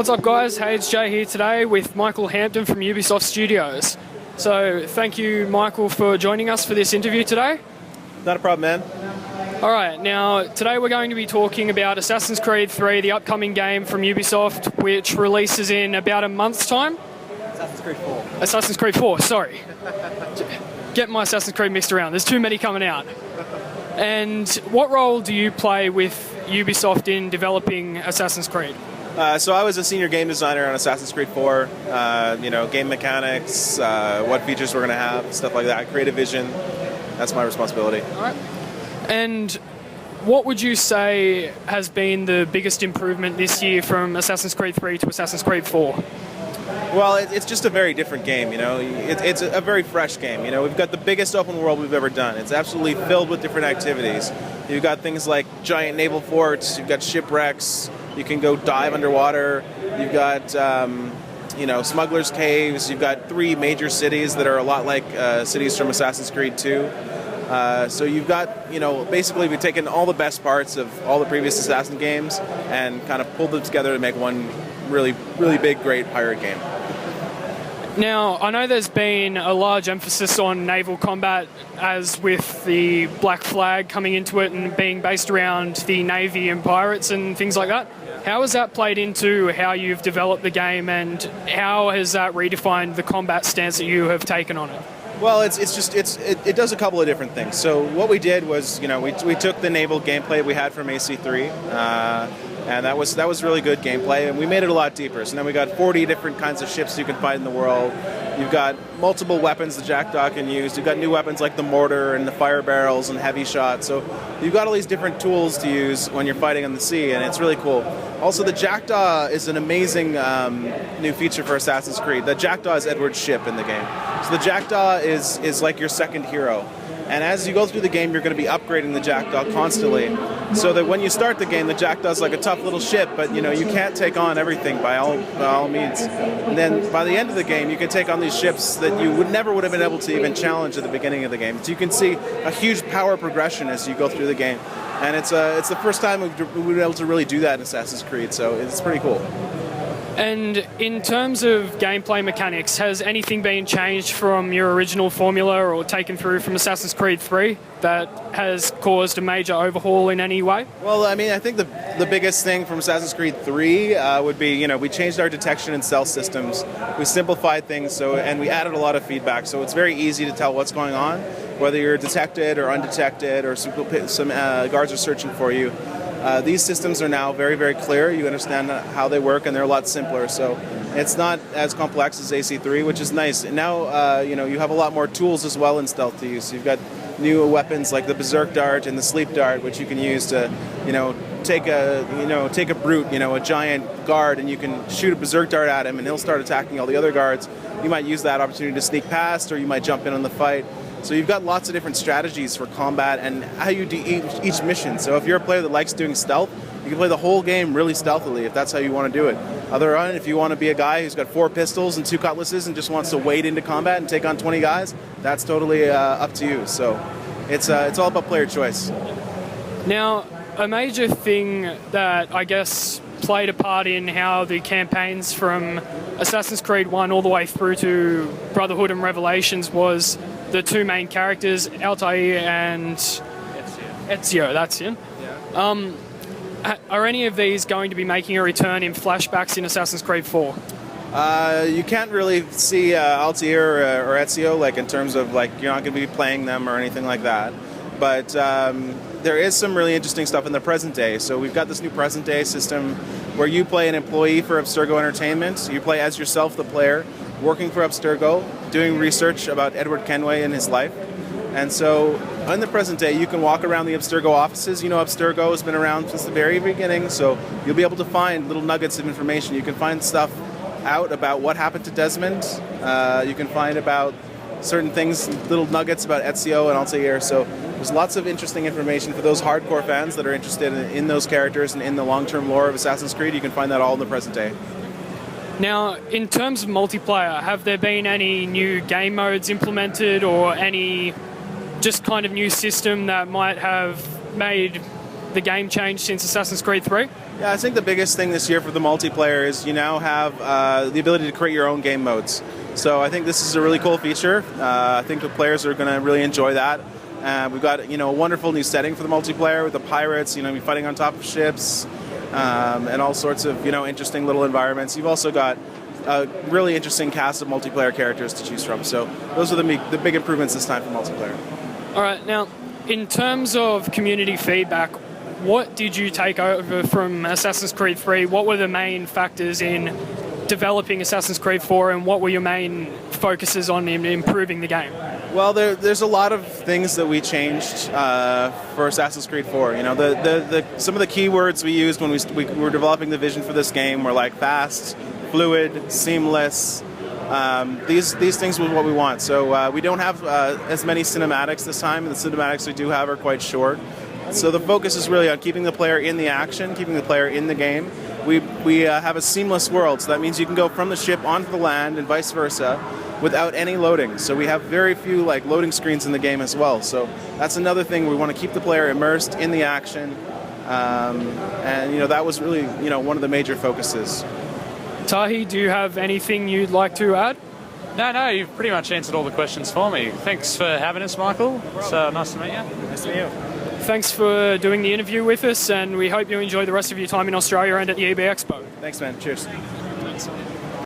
What's up guys, hey, it's Jay here today with Michael Hampden from Ubisoft Studios. So thank you Michael for joining us for this interview today. Not a problem, man. Alright, now today we're going to be talking about Assassin's Creed 3, the upcoming game from Ubisoft, which releases in about a month's time. Assassin's Creed 4. Assassin's Creed 4, sorry. Get my Assassin's Creed mixed around, there's too many coming out. And what role do you play with Ubisoft in developing Assassin's Creed? So I was a senior game designer on Assassin's Creed 4, game mechanics, what features we're going to have, stuff like that, creative vision. That's my responsibility. All right. And what would you say has been the biggest improvement this year from Assassin's Creed 3 to Assassin's Creed 4? Well, it's just a very different game, It's a very fresh game, We've got the biggest open world we've ever done. It's absolutely filled with different activities. You've got things like giant naval forts, you've got shipwrecks, you can go dive underwater, you've got, smugglers' caves, you've got 3 major cities that are a lot like cities from Assassin's Creed 2. So you've got, basically we've taken all the best parts of all the previous Assassin games and kind of pulled them together to make one really, really big, great pirate game. Now, I know there's been a large emphasis on naval combat, as with the Black Flag coming into it and being based around the Navy and pirates and things like that. How has that played into how you've developed the game, and how has that redefined the combat stance that you have taken on it? Well, it does a couple of different things. So what we did was, we took the naval gameplay we had from AC3, and that was really good gameplay, and we made it a lot deeper. So now we got 40 different kinds of ships you can find in the world. You've got multiple weapons the Jackdaw can use. You've got new weapons like the mortar and the fire barrels and heavy shot. So you've got all these different tools to use when you're fighting on the sea, and it's really cool. Also, the Jackdaw is an amazing new feature for Assassin's Creed. The Jackdaw is Edward's ship in the game. So the Jackdaw is like your second hero. And as you go through the game, you're going to be upgrading the Jackdaw constantly, so that when you start the game, the Jackdaw's like a tough little ship, but you can't take on everything by all means. And then by the end of the game, you can take on these ships that you never would have been able to even challenge at the beginning of the game. So you can see a huge power progression as you go through the game. And it's the first time we've been able to really do that in Assassin's Creed, so it's pretty cool. And in terms of gameplay mechanics, has anything been changed from your original formula or taken through from Assassin's Creed 3 that has caused a major overhaul in any way? Well, I think the biggest thing from Assassin's Creed 3 would be, we changed our detection and stealth systems. We simplified things, and we added a lot of feedback, so it's very easy to tell what's going on, whether you're detected or undetected or some guards are searching for you. These systems are now very, very clear. You understand how they work, and they're a lot simpler. So it's not as complex as AC3, which is nice. And now, you have a lot more tools as well in stealth to use. You've got new weapons like the Berserk Dart and the Sleep Dart, which you can use to, take a brute, a giant guard, and you can shoot a Berserk Dart at him, and he'll start attacking all the other guards. You might use that opportunity to sneak past, or you might jump in on the fight. So you've got lots of different strategies for combat and how you do each mission. So if you're a player that likes doing stealth, you can play the whole game really stealthily if that's how you want to do it. Otherwise, if you want to be a guy who's got 4 pistols and 2 cutlasses and just wants to wade into combat and take on 20 guys, that's totally up to you. So it's all about player choice. Now, a major thing that I guess played a part in how the campaigns from Assassin's Creed 1 all the way through to Brotherhood and Revelations was the 2 main characters, Altair and Ezio, that's it. Yeah. Are any of these going to be making a return in flashbacks in Assassin's Creed 4? You can't really see Altair or Ezio, like in terms of like you're not going to be playing them or anything like that. But there is some really interesting stuff in the present day. So we've got this new present day system where you play an employee for Abstergo Entertainment. You play as yourself, the player, working for Abstergo, doing research about Edward Kenway and his life. And so in the present day, you can walk around the Abstergo offices. Abstergo has been around since the very beginning, so you'll be able to find little nuggets of information. You can find stuff out about what happened to Desmond. You can find about certain things, little nuggets about Ezio and Altair. So there's lots of interesting information for those hardcore fans that are interested in those characters and in the long-term lore of Assassin's Creed. You can find that all in the present day. Now, in terms of multiplayer, have there been any new game modes implemented or any just kind of new system that might have made the game change since Assassin's Creed 3? Yeah, I think the biggest thing this year for the multiplayer is you now have the ability to create your own game modes. So I think this is a really cool feature. I think the players are going to really enjoy that. We've got a wonderful new setting for the multiplayer with the pirates. You're fighting on top of ships and all sorts of interesting little environments. You've also got a really interesting cast of multiplayer characters to choose from. So those are the big improvements this time for multiplayer. All right, now in terms of community feedback, what did you take over from Assassin's Creed 3? What were the main factors in developing Assassin's Creed 4, and what were your main focuses on in improving the game? Well, there's a lot of things that we changed for Assassin's Creed 4. Some of the keywords we used when we were developing the vision for this game were like fast, fluid, seamless. These things were what we want. So we don't have as many cinematics this time. The cinematics we do have are quite short. So the focus is really on keeping the player in the action, keeping the player in the game. We have a seamless world, so that means you can go from the ship onto the land and vice versa without any loading. So we have very few loading screens in the game as well. So that's another thing. We want to keep the player immersed in the action, and that was really one of the major focuses. Tahi, do you have anything you'd like to add? No, you've pretty much answered all the questions for me. Thanks for having us, Michael. It's nice to meet you. Nice to meet you. Thanks for doing the interview with us, and we hope you enjoy the rest of your time in Australia and at the EB Expo. Thanks, man. Cheers. Thanks.